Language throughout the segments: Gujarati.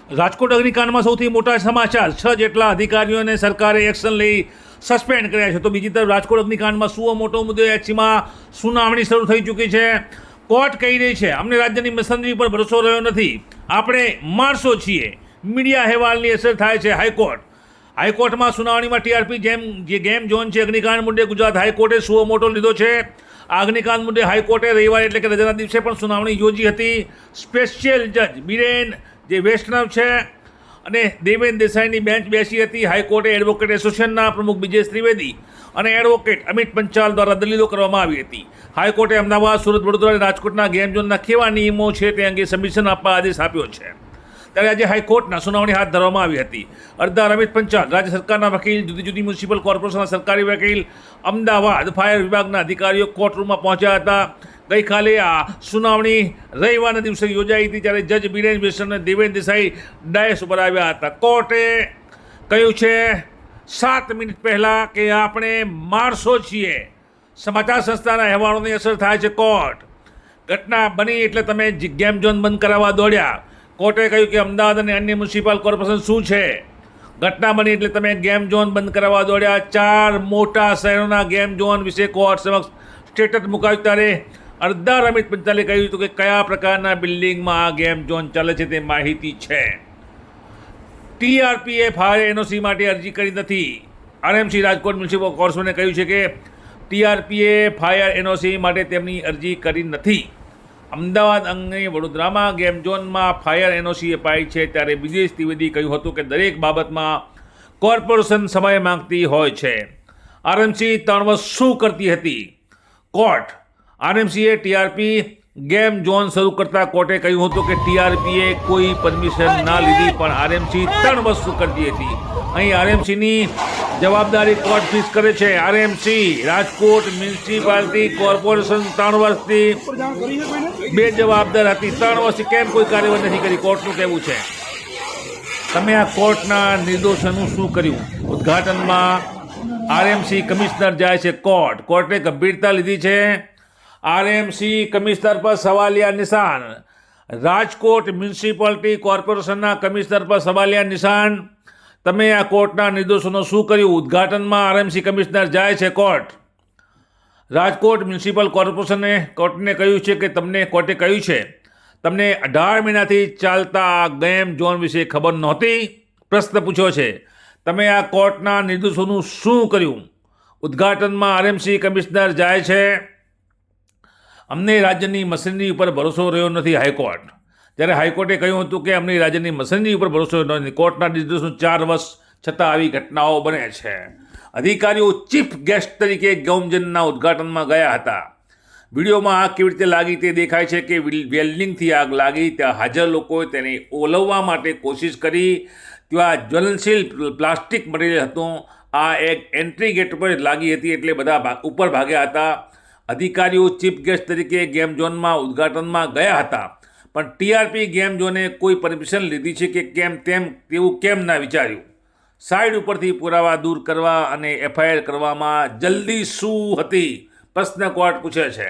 રાજકોટ અગ્નિકાંડમાં સૌથી મોટા સમાચાર, 6 જેટલા અધિકારીઓને સરકારે એક્શન લઈ સસ્પેન્ડ કર્યા છે. તો બીજી તરફ રાજકોટ અગ્નિકાંડમાં સુઓ મોટો મુદ્દો એચસીમાં સુનાવણી શરૂ થઈ ચૂકી છે. કોર્ટ કહી રહી છે અમને રાજ્યની મશીનરી પર ભરોસો રહ્યો નથી, આપણે માણસો છીએ, મીડિયા અહેવાલની અસર થાય છે. હાઈકોર્ટમાં સુનાવણીમાં ટીઆરપી જે ગેમ ઝોન છે અગ્નિકાંડ મુદ્દે ગુજરાત હાઈકોર્ટે સુઓ મોટો લીધો છે. આ અગ્નિકાંડ મુદ્દે હાઈકોર્ટે રવિવારે એટલે કે રજાના દિવસે પણ સુનાવણી યોજી હતી. સ્પેશિયલ જજ બીરેન જે વૈષ્ણવ છે અને દેવેન દેસાઈની બેન્ચ બેસી હતી. હાઈકોર્ટે એડવોકેટ એસોસિએશનના પ્રમુખ બ્રિજેશ ત્રિવેદી અને એડવોકેટ અમિત પંચાલ દ્વારા દલીલો કરવામાં આવી હતી. હાઈકોર્ટે અમદાવાદ, સુરત, વડોદરા અને રાજકોટના ગેમ ઝોનના કેવા નિયમો છે તે અંગે સબમિશન આપવા આદેશ આપ્યો છે. ત્યારે આજે હાઈકોર્ટના સુનાવણી હાથ ધરવામાં આવી હતી. અરજદાર અમિત પંચાલ, રાજ્ય સરકારના વકીલ, જુદી જુદી મ્યુનિસિપલ કોર્પોરેશનના સરકારી વકીલ, અમદાવાદ ફાયર વિભાગના અધિકારીઓ કોર્ટરૂમમાં પહોંચ્યા હતા. ગઈકાલે આ સુનાવણી રવિવારના દિવસે યોજાઈ હતી, ત્યારે જજ બીરેન વૈષ્ણવ અને દેવેન દેસાઈ ડાયસ ઉપર આવ્યા હતા. કોર્ટે કહ્યું છે 7 મિનિટ પહેલાં કે આપણે માણસો છીએ. સમાચાર સંસ્થાના અહેવાલોની અસર થાય છે. કોર્ટ ઘટના બની એટલે તમે ગેમ ઝોન બંધ કરાવવા દોડ્યા. કોર્ટે કહ્યું કે અમદાવાદ અને અન્ય મ્યુનિસિપલ કોર્પોરેશન શું છે, ઘટના બની એટલે તમે ગેમ ઝોન બંધ કરાવવા દોડ્યા. 4 મોટા શહેરોના ગેમ ઝોન વિશે કોર્ટ સમક્ષ સ્ટેટસ મુકાયું. ત્યારે અરજદાર અમિત પંચાલે કહ્યું હતું કે કયા પ્રકારના બિલ્ડિંગમાં આ ગેમ ઝોન ચાલે છે તે માહિતી છે. ટીઆરપીએ ફાયર એનઓસી માટે અરજી કરી નથી. આરએમસી રાજકોટ મ્યુનિસિપલ કોર્પોરેશને કહ્યું છે કે ટીઆરપીએ ફાયર એનઓસી માટે તેમની અરજી કરી નથી. અમદાવાદ અને વડોદરામાં ગેમ ઝોનમાં ફાયર એનઓસી અપાઈ છે. ત્યારે બ્રિજેશ ત્રિવેદી કહ્યું હતું કે દરેક બાબતમાં કોર્પોરેશન સમય માંગતી હોય છે. આરએમસી 3 વર્ષ શું કરતી હતી? કોર્ટ આરએમસીએ ટીઆરપી ગેમ ઝોન શરૂ કરતા કોર્ટે કહ્યું હતું કે ટીઆરપીએ કોઈ પરમિશન ના લીધી, પણ આરએમસી 3 વર્ષ શું કરતી હતી. અહીં આરએમસીની જવાબદારી કોર્ટ ફિક્સ કરે છે. આરએમસી રાજકોટ મ્યુનિસિપાલિટી કોર્પોરેશન 3 વર્ષથી બેજવાબદાર હતી. 3 વર્ષથી કેમ કોઈ કાર્યવાહી નથી કરી? કોર્ટનું કહેવું છે. તમે આ કોર્ટના નિર્દોષોનું શું કર્યું? ઉદ્ઘાટનમાં આરએમસી કમિશનર જાય છે કોર્ટ. કોર્ટે ગંભીરતા લીધી છે. આરએમસી કમિશનર પર સવાલિયા નિશાન. રાજકોટ મ્યુનિસિપાલિટી કોર્પોરેશનના કમિશનર પર સવાલિયા નિશાન. તમે આ કોર્ટના નિર્દોષોનું શું કર્યું? ઉદ્ઘાટનમાં આરએમસી કમિશનર જાય છે કોર્ટ. રાજકોટ મ્યુનિસિપલ કોર્ટને કહ્યું છે કે કોર્ટે કહ્યું છે તમને 18 મહિનાથી ચાલતા આ ગેમ ઝોન વિશે ખબર નહોતી? પ્રશ્ન પૂછ્યો છે. તમે આ કોર્ટના નિર્દોષોનું શું કર્યું? ઉદ્ઘાટનમાં આરએમસી કમિશનર જાય છે. અમને રાજ્યની મશીનરી ઉપર ભરોસો રહ્યો નથી. હાઈકોર્ટ જ્યારે હાઈકોર્ટે કહ્યું હતું કે અમને રાજ્યની મશીનરી ઉપર ભરોસો રહ્યો નથી. કોર્ટના નિર્દેશો 4 વર્ષ છતાં આવી ઘટનાઓ બને છે. અધિકારીઓ ચીફ ગેસ્ટ તરીકે ગેમ ઝોનના ઉદ્ઘાટનમાં ગયા હતા. વિડીયોમાં આગ કેવી રીતે લાગી તે દેખાય છે કે વેલ્ડિંગથી આગ લાગી. ત્યાં હાજર લોકોએ તેને ઓલવવા માટે કોશિશ કરી. ત્યાં જ્વલનશીલ પ્લાસ્ટિક મટીરિયલ હતું. આ એક એન્ટ્રી ગેટ પર લાગી હતી એટલે બધા ઉપર ભાગ્યા હતા. અધિકારીઓ ચીફ ગેસ્ટ તરીકે ગેમ ઝોનમાં ઉદ્ઘાટનમાં ગયા હતા, પણ ટીઆરપી ગેમ ઝોને કોઈ પરમિશન લીધી છે કે કેમ તેવું કેમ ના વિચાર્યું? સાઇડ ઉપરથી પુરાવા દૂર કરવા અને એફઆઈઆર કરવામાં જલ્દી શું હતી? પ્રશ્ન કોર્ટ પૂછે છે.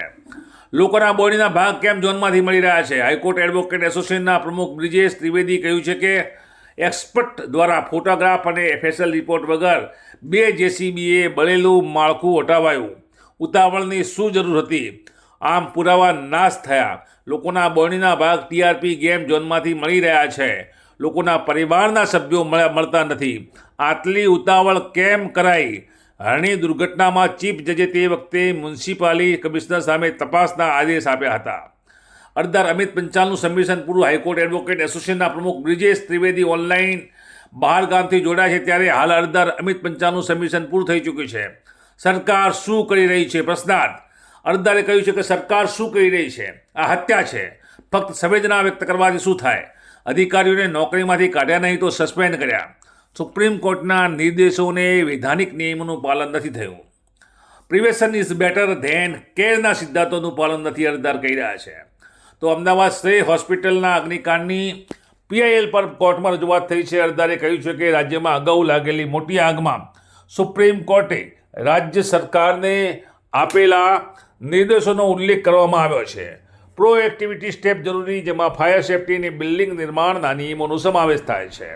લોકોના બોડીના ભાગ કેમ ઝોનમાંથી મળી રહ્યા છે? હાઈકોર્ટ એડવોકેટ એસોસિએશનના પ્રમુખ બ્રિજેશ ત્રિવેદી કહ્યું છે કે એક્સપર્ટ દ્વારા ફોટોગ્રાફ અને ફેશિયલ રિપોર્ટ વગર 2 જેસીબીએ બળેલું માળખું હટાવાયું. ઉતાવળની શું જરૂર હતી? આમ પુરાવા નાશ થયા. લોકોના બોડીના ભાગ ટીઆરપી ગેમ ઝોનમાંથી મળી રહ્યા છે. લોકોના પરિવારના સભ્યો મળતા નથી. આટલી ઉતાવળ કેમ કરાઈ? હરણી દુર્ઘટનામાં ચીફ જજે તે વખતે મ્યુનિસિપાલિટી કમિશનર સામે તપાસના આદેશ આપ્યા હતા. અરજદાર અમિત પંચાલનું સબમિશન પૂરું. હાઈકોર્ટ એડવોકેટ એસોસિએશનના પ્રમુખ બ્રિજેશ ત્રિવેદી ઓનલાઈન બહાર ગામથી જોડાયા છે. ત્યારે હાલ અરજદાર અમિત પંચાલનું સબમિશન પૂરું થઈ ચૂક્યું છે. સરકાર શું કરી રહી છે? પ્રશ્નાર્થ. અરજદારે કહ્યું છે કે સરકાર શું કરી રહી છે? આ હત્યા છે. ફક્ત સંવેદના વ્યક્ત કરવાથી શું થાય? અધિકારીઓને નોકરીમાંથી કાઢ્યા નહીં તો સસ્પેન્ડ કર્યા. સુપ્રીમ કોર્ટના નિર્દેશોને વૈધાનિક નિયમોનું પાલન નથી થયું. પ્રિવેન્શન ઇઝ બેટર ધેન કેરના સિદ્ધાંતોનું પાલન નથી, અરજદાર કહી રહ્યા છે. તો અમદાવાદ શ્રેય હોસ્પિટલના અગ્નિકાંડની પીઆઈએલ પર કોર્ટમાં રજૂઆત થઈ છે. અરજદારે કહ્યું છે કે રાજ્યમાં અગાઉ લાગેલી મોટી આગમાં સુપ્રીમ કોર્ટે રાજ્ય સરકારને આપેલા નિર્દેશોનો ઉલ્લેખ કરવામાં આવ્યો છે. પ્રોએક્ટિવિટી સ્ટેપ જરૂરી, જેમાં ફાયર સેફ્ટી અને બિલ્ડિંગ નિર્માણના નિયમોનો સમાવેશ થાય છે.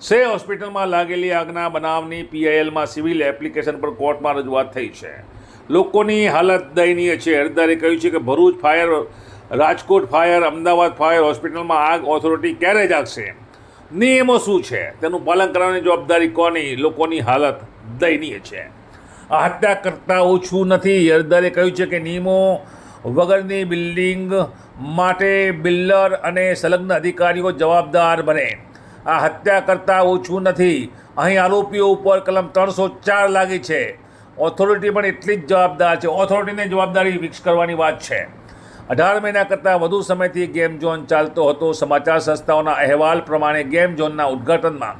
સે હોસ્પિટલમાં લાગેલી આગના બનાવની PILમાં સિવિલ એપ્લિકેશન પર કોર્ટમાં રજૂઆત થઈ છે. લોકોની હાલત દયનીય છે. અરજદારે કહ્યું છે કે Bharuch fire, Rajkot fire, Ahmedabad fire હોસ્પિટલમાં આગ ઓથોરિટી ક્યારે જાગશે? નિયમો શું છે? તેનું પાલન કરવાની જવાબદારી કોની? લોકોની હાલત દયનીય છે. આ હત્યા કરતાં ઓછું નથી. અરજદારે કહ્યું છે કે નિયમો વગરની બિલ્ડિંગ માટે બિલ્ડર અને સંલગ્ન અધિકારીઓ જવાબદાર બને. આ હત્યા કરતાં ઓછું નથી. અહીં આરોપીઓ ઉપર કલમ 304 લાગી છે. ઓથોરિટી પણ એટલી જ જવાબદાર છે. ઓથોરિટીને જવાબદારી ફિક્સ કરવાની વાત છે. 18 મહિના કરતાં વધુ સમયથી ગેમ ઝોન ચાલતો હતો. સમાચાર સંસ્થાઓના અહેવાલ પ્રમાણે ગેમ ઝોનના ઉદ્ઘાટનમાં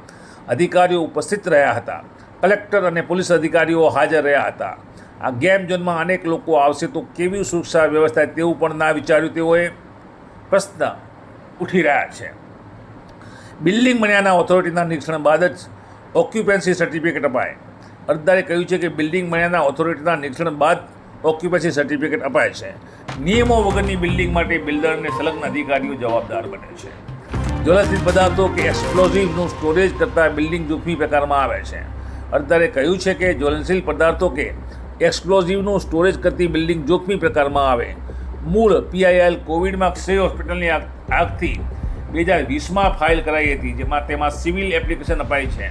અધિકારીઓ ઉપસ્થિત રહ્યા હતા. કલેક્ટર અને પોલીસ અધિકારીઓ હાજર રહ્યા હતા. આ ગેમ ઝોનમાં અનેક લોકો આવશે તો કેવી સુરક્ષા વ્યવસ્થા તેવું પણ ના વિચાર્યું તેઓએ પ્રશ્ન ઉઠી રહ્યા છે. બિલ્ડિંગ બન્યાના ઓથોરિટીના નિરીક્ષણ બાદ જ ઓક્યુપન્સી સર્ટિફિકેટ અપાય. અરજદારે કહ્યું છે કે બિલ્ડિંગ બન્યાના ઓથોરિટીના નિરીક્ષણ બાદ ઓક્યુપન્સી સર્ટિફિકેટ અપાય છે. નિયમો વગરની બિલ્ડિંગ માટે બિલ્ડર અને સંલગ્ન અધિકારીઓ જવાબદાર બને છે. જ્વલનશીલ પદાર્થો કે એક્સપ્લોઝિવનું સ્ટોરેજ કરતાં બિલ્ડિંગ જોખમી પ્રકારમાં આવે છે. અરજદારે કહ્યું છે કે જ્વલનશીલ પદાર્થો કે એક્સપ્લોઝિવનું સ્ટોરેજ કરતી બિલ્ડિંગ જોખમી પ્રકારમાં આવે. મૂળ PIL કોવિડમાં સે હોસ્પિટલની આગથી 2020માં ફાઇલ કરાઈ હતી, જેમાં તેમાં સિવિલ એપ્લિકેશન અપાઈ છે.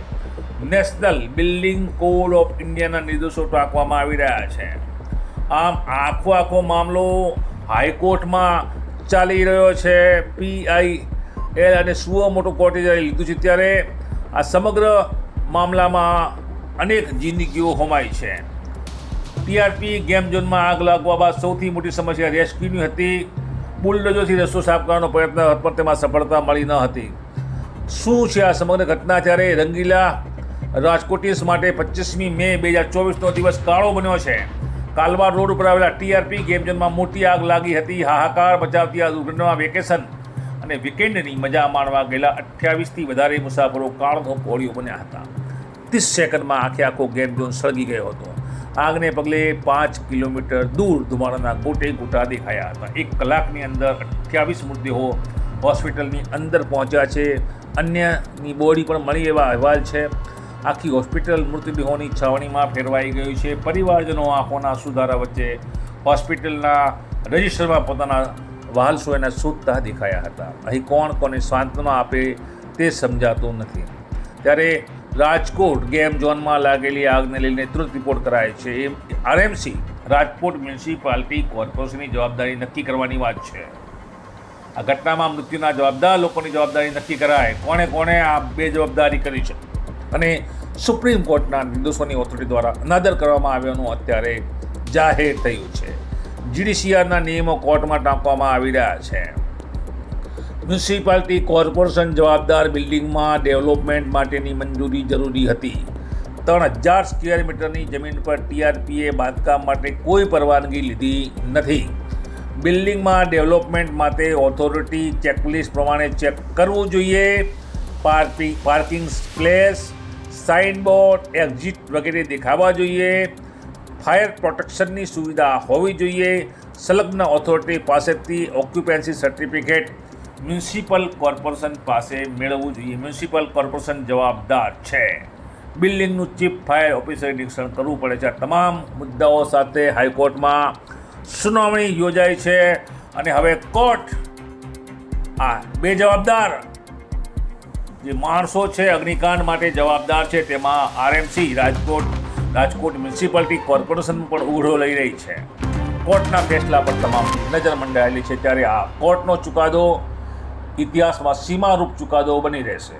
નેશનલ બિલ્ડિંગ કોડ ઓફ ઇન્ડિયાના નિર્દેશો ટાંકવામાં આવી રહ્યા છે. આમ આખો મામલો હાઈકોર્ટમાં ચાલી રહ્યો છે. PIL અને સુઓ મોટો કોર્ટે જ્યારે લીધું છે ત્યારે આ સમગ્ર મામલામાં અનેક જિંદગીઓ હોમાઈ છે. TRP ગેમ ઝોનમાં આગ લાગવા બાદ સૌથી મોટી સમસ્યા રેસ્ક્યુની હતી. બુલડોઝરથી રસ્તો સાફ કરવાનો પ્રયત્ન પણ તેમાં સફળતા મળી ન હતી. શું છે આ સમગ્ર ઘટના? ત્યારે રંગીલા રાજકોટીસ માટે 25મી મે 2024નો દિવસ કાળો બન્યો છે. કાલવા રોડ ઉપર આવેલા TRP ગેમ ઝોનમાં મોટી આગ લાગી હતી. હાહાકાર મચાવતી આ દુર્ઘટનામાં વેકેશન અને વીકેન્ડની મજા માણવા ગયેલા 28થી વધારે મુસાફરો કાળનો કોળીઓ બન્યા હતા. 30 સેકન્ડમાં આખો ગેમ ઝોન સળગી ગયો હતો. આગને પગલે 5 કિલોમીટર દૂર ધુમાડાના ગોટે ગોટા દેખાયા હતા. 1 કલાકની અંદર 28 મૃતદેહો હોસ્પિટલની અંદર પહોંચ્યા છે. અન્યની બોડી પણ મળી એવા અહેવાલ છે. આખી હોસ્પિટલ મૃતદેહોની છાવણીમાં ફેરવાઈ ગયું છે. પરિવારજનો આંખોના સુધારા વચ્ચે હોસ્પિટલના રજિસ્ટરમાં પોતાના વહાલસોયને શોધતા દેખાયા હતા. અહીં કોણ કોને સાંત્વના આપે તે સમજાતું નથી. ત્યારે રાજકોટ ગેમ ઝોનમાં લાગેલી આગને લઈને તુરંત રિપોર્ટ કરાય છે. RMC રાજકોટ મ્યુનિસિપાલિટી કોર્પોરેશનની જવાબદારી નક્કી કરવાની વાત છે. આ ઘટનામાં મૃત્યુના જવાબદાર લોકોની જવાબદારી નક્કી કરાય. કોણે આ બેજવાબદારી કરી છે અને સુપ્રીમ કોર્ટના નિર્દોષોની ઓથોરિટી દ્વારા અનાદર કરવામાં આવ્યાનું અત્યારે જાહેર થયું છે. GDCRના નિયમો કોર્ટમાં ટાંકવામાં આવી રહ્યા છે. મ્યુનિસિપાલિટી કોર્પોરેશન જવાબદાર બિલ્ડિંગમાં ડેવલપમેન્ટ માટેની મંજૂરી જરૂરી હતી. 3000 સ્ક્વેર મીટરની જમીન પર TRPએ બાંધકામ માટે કોઈ પરવાનગી લીધી નથી. બિલ્ડિંગમાં ડેવલપમેન્ટ માટે ઓથોરિટી ચેકલિસ્ટ પ્રમાણે ચેક કરવું જોઈએ. પાર્કિંગ પ્લેસ, સાઇનબોર્ડ, એક્ઝિટ વગેરે દેખાવા જોઈએ. ફાયર પ્રોટેક્શનની સુવિધા હોવી જોઈએ. સંલગ્ન ઓથોરિટી પાસેથી ઓક્યુપન્સી સર્ટિફિકેટ મ્યુનિસિપલ કોર્પોરેશન પાસે મેળવવું જોઈએ. મ્યુનિસિપલ કોર્પોરેશન જવાબદાર છે. બિલ્ડિંગનું ચીફ ફાયર ઓફિસરે નિરીક્ષણ કરવું પડે છે. આ તમામ મુદ્દાઓ સાથે હાઈકોર્ટમાં સુનાવણી યોજાઈ છે અને હવે કોર્ટ આ બે જવાબદાર જે માણસો છે અગ્નિકાંડ માટે જવાબદાર છે તેમાં RMC રાજકોટ મ્યુનિસિપાલિટી કોર્પોરેશન પણ ઉઘડો લઈ રહી છે. કોર્ટના ફેસલા પર તમામ નજર મંડાયેલી છે. ત્યારે આ કોર્ટનો ચુકાદો ઇતિહાસમાં સીમારૂપ ચુકાદો બની રહેશે.